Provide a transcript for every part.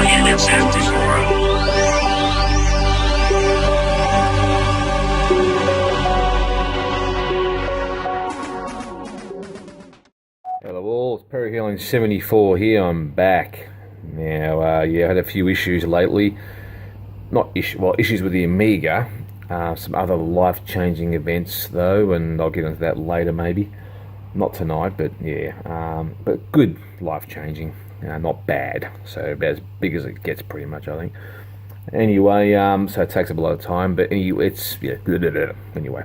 Unit 74. Hello all, it's Perry Healing 74 here. I'm back. Now, yeah, I had a few issues lately. Issues with the Amiga. Some other life-changing events though, and I'll get into that later maybe. Not tonight, but yeah. But good life-changing, not bad. So about as big as it gets, pretty much, I think. Anyway, so it takes up a lot of time, but anyway, it's yeah. Anyway,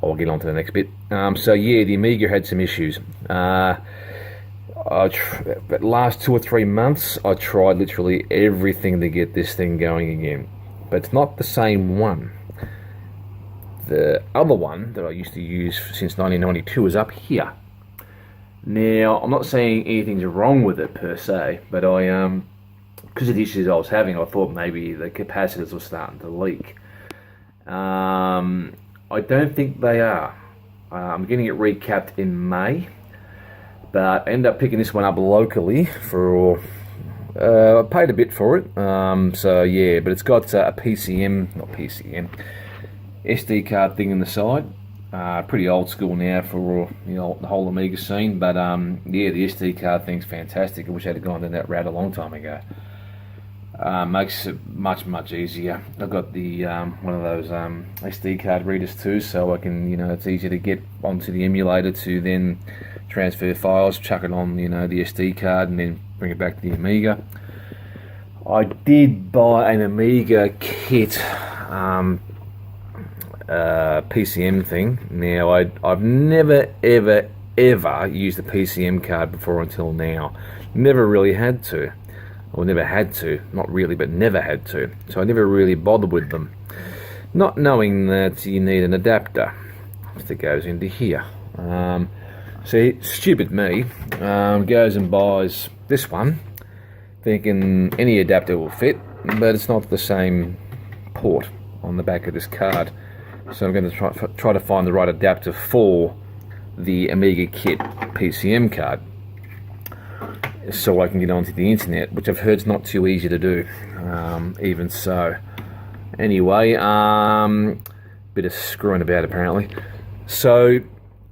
I'll get on to the next bit. So yeah, the Amiga had some issues. The last 2 or 3 months, I tried literally everything to get this thing going again, but it's not the same one. The other one that I used to use since 1992 is up here. Now, I'm not saying anything's wrong with it per se, but because of the issues I was having, I thought maybe the capacitors were starting to leak. I don't think they are. I'm getting it recapped in May, but I ended up picking this one up locally for, I paid a bit for it, so yeah, but it's got a SD card thing in the side. Pretty old school now for the whole Amiga scene, but yeah, the SD card thing's fantastic. I wish I'd gone down that route a long time ago. Makes it much easier. I've got the one of those SD card readers too, so I can, it's easier to get onto the emulator to then transfer files, chuck it on, the SD card, and then bring it back to the Amiga. I did buy an Amiga kit, PCM thing. Now, I've never ever used a PCM card before until now. Never really had to. Or never had to, not really, but never had to. So I never really bothered with them. Not knowing that you need an adapter that goes into here. See, stupid me goes and buys this one, thinking any adapter will fit, but it's not the same port on the back of this card. So I'm going to try to find the right adapter for the Amiga kit PCM card, so I can get onto the internet, which I've heard is not too easy to do, even so. Anyway, bit of screwing about apparently. So,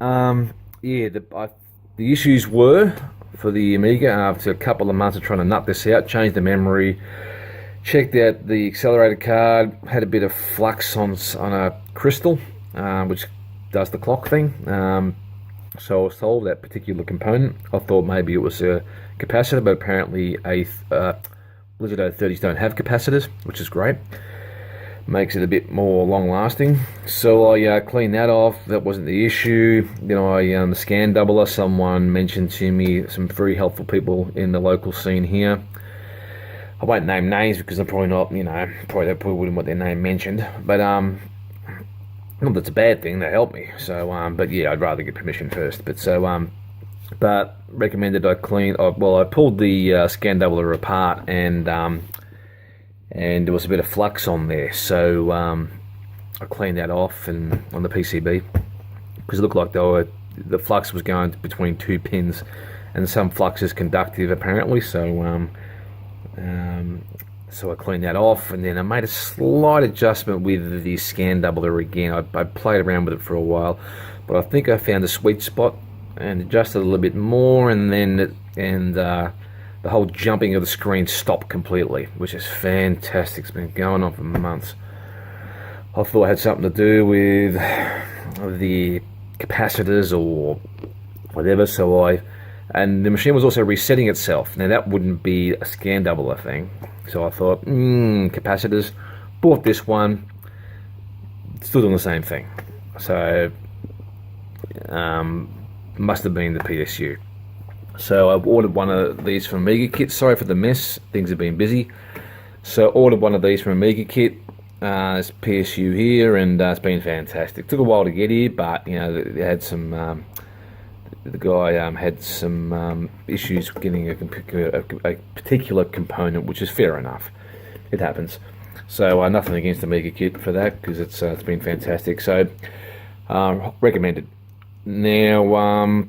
yeah, the issues were, for the Amiga, after a couple of months of trying to nut this out, changed the memory, checked out the accelerator card, had a bit of flux on a crystal, which does the clock thing. So I was told that particular component. I thought maybe it was a capacitor, but apparently Blizzard 030s don't have capacitors, which is great. Makes it a bit more long-lasting. So I cleaned that off. That wasn't the issue. Then the scan doubler. Someone mentioned to me, some very helpful people in the local scene here. I won't name names because I'm probably not, probably wouldn't want their name mentioned. But not that's a bad thing, they helped me. So, but yeah, I'd rather get permission first. But so, but recommended I clean. I pulled the scan doubler apart, and there was a bit of flux on there. So I cleaned that off and on the PCB, because it looked like the flux was going between 2 pins, and some flux is conductive apparently. So so I cleaned that off, and then I made a slight adjustment with the scan doubler again. I played around with it for a while, but I think I found a sweet spot and adjusted a little bit more, and then the whole jumping of the screen stopped completely, which is fantastic. It's been going on for months. I thought it had something to do with the capacitors or whatever, and the machine was also resetting itself. Now that wouldn't be a scan doubler thing. So I thought, capacitors, bought this one, still doing the same thing. So, must have been the PSU. So I've ordered one of these from Amiga Kit. Sorry for the mess, things have been busy. So ordered one of these from Amiga Kit. It's PSU here, and it's been fantastic. Took a while to get here, but they had some. The guy had some issues getting a particular component, which is fair enough. It happens. So nothing against Amiga Kit for that, because it's been fantastic. So recommended. Now,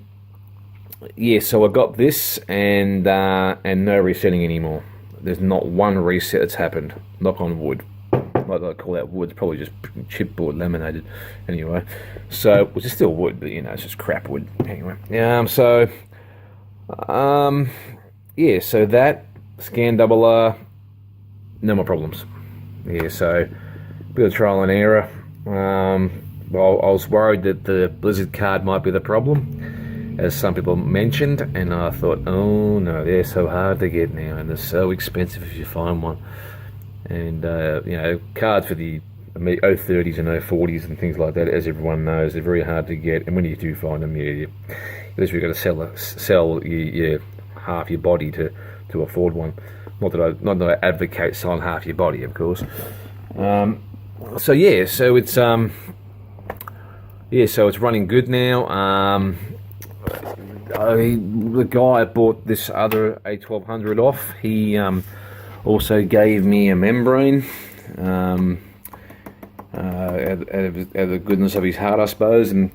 yeah, so I got this, and no resetting anymore. there's not one reset that's happened. Knock on wood. Like I call that wood, it's probably just chipboard laminated. Anyway, so which is still wood, but you know, it's just crap wood. Anyway, yeah. Yeah. So that scan double R, no more problems. Yeah. So bit of trial and error. Well, I was worried that the Blizzard card might be the problem, as some people mentioned, and I thought, oh no, they're so hard to get now, and they're so expensive if you find one. And you know, cards for the 030s and 040s and things like that, as everyone knows, they're very hard to get. And when you do find them, at least you've got to sell your half your body to afford one. Not that I advocate selling half your body, of course. So yeah, so it's running good now. The guy I bought this other A1200 off, he also gave me a membrane, out of the goodness of his heart, I suppose, and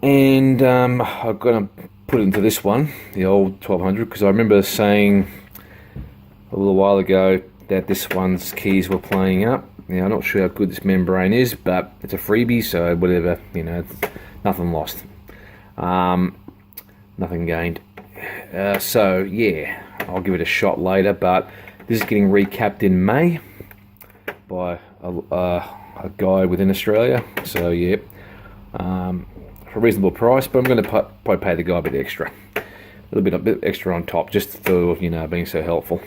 I'm gonna put it into this one, the old 1200, because I remember saying a little while ago that this one's keys were playing up. Now, I'm not sure how good this membrane is, but it's a freebie, so whatever, you know, nothing lost, nothing gained. So yeah, I'll give it a shot later, but this is getting recapped in May by a guy within Australia. So yeah, for a reasonable price, but I'm going to probably pay the guy a bit extra, a bit extra on top, just for, you know, being so helpful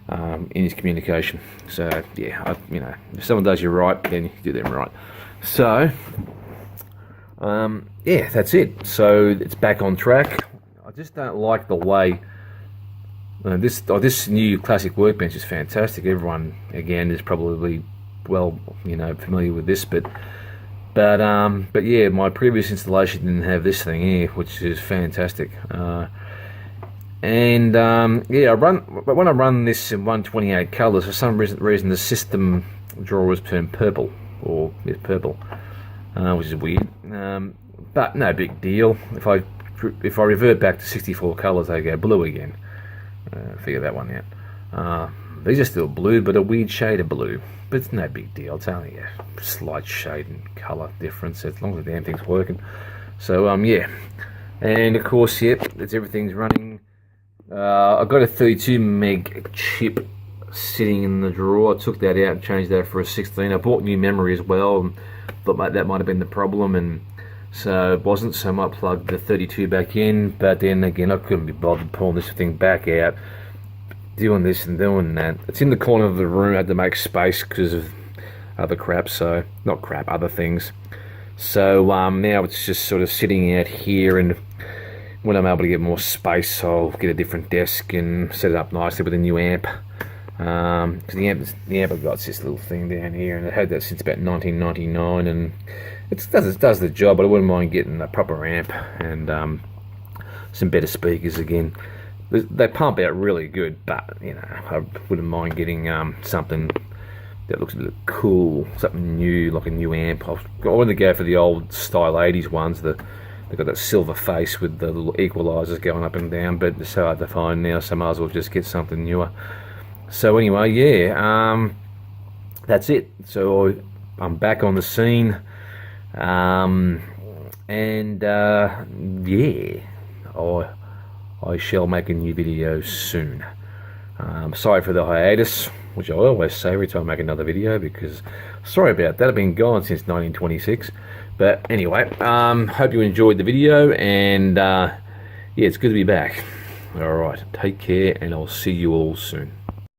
in his communication. So yeah, you know, if someone does you right, then you do them right. So yeah, that's it. So it's back on track. I just don't like the way this new classic Workbench is fantastic. Everyone again is probably well, you know, familiar with this, but yeah, my previous installation didn't have this thing here, which is fantastic. Yeah, when I run this in 128 colors, for some reason the system drawer has turned purple, or is purple, which is weird. But no big deal. If I revert back to 64 colors, they go blue again. Figure that one out. These are still blue, but a weird shade of blue. But it's no big deal. It's only a slight shade and colour difference, as long as the damn thing's working. So yeah, and of course, yep, everything's running. I've got a 32 meg chip sitting in the drawer. I took that out and changed that for a 16. I bought new memory as well, and thought that might have been the problem, and so it wasn't. So I might plug the 32 back in, but then again, I couldn't be bothered pulling this thing back out, doing this and doing that. It's in the corner of the room. I had to make space because of other crap, so not crap, other things. So now it's just sort of sitting out here, and when I'm able to get more space, I'll get a different desk and set it up nicely with a new amp. Because the amp I've got this little thing down here, and I had that since about 1999, and it does the job. But I wouldn't mind getting a proper amp and some better speakers again. They pump out really good, but you know, I wouldn't mind getting something that looks a little cool, something new, like a new amp. I wanted to go for the old style 80s ones. They've got that silver face with the little equalizers going up and down, but it's so hard to find now, so I might as well just get something newer. So anyway, yeah, that's it. So I'm back on the scene, and yeah, I shall make a new video soon. Sorry for the hiatus, which I always say every time I make another video, because sorry about that. I've been gone since 1926. But anyway, hope you enjoyed the video, and yeah, it's good to be back. Alright, take care, and I'll see you all soon.